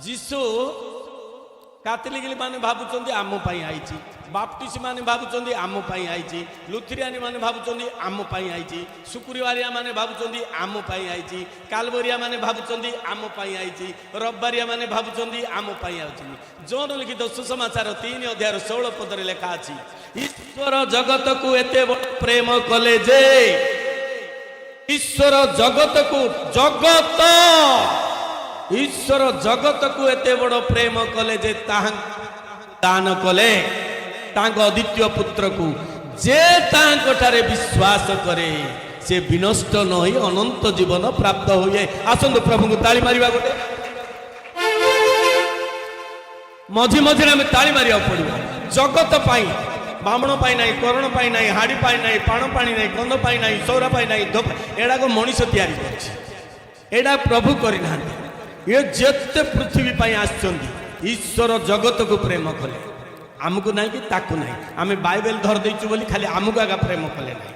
जीशु Catholic माने भावुंट आम आई Baptist माने भावुंट आम आई लुथरियानी माने भावुंट आम आई शुक्रवारिया माने भावुंट आम आई कालवरिया माने भावुंट आम आई रविवारिया माने भावुंट आम आई जोन लिखित सुसमाचार 3 अध्याय 16 पदरे लेखा अछि ईश्वर जगत को एते प्रेम कले जे ईश्वर जगत को ईश्वर जगत को एते बड़ प्रेम कले जे दान कले तांको अद्वितीय पुत्र को जे तांको ठारे विश्वास करे से विनष्ट न होई अनंत जीवन प्राप्त होए। आसंतु प्रभु को ताली मारिबा गोटे मझी मझी आम ताली मारिया पड़ो जगत पाई बामण पाई ना करण पाई ना हाड़ी पाई ना पाण पानी ना गंध पाई ना सौरा पाई ना धूप एड़ा को मनीष तैयारी कर प्रभु करना ये जेते पृथ्वी पाई आछंदी ईश्वर जगत को प्रेम कले आमको नहीं कि ताकू नहीं आम बाइबल धर देचु बोली खाली आमको आगा प्रेम कले नहीं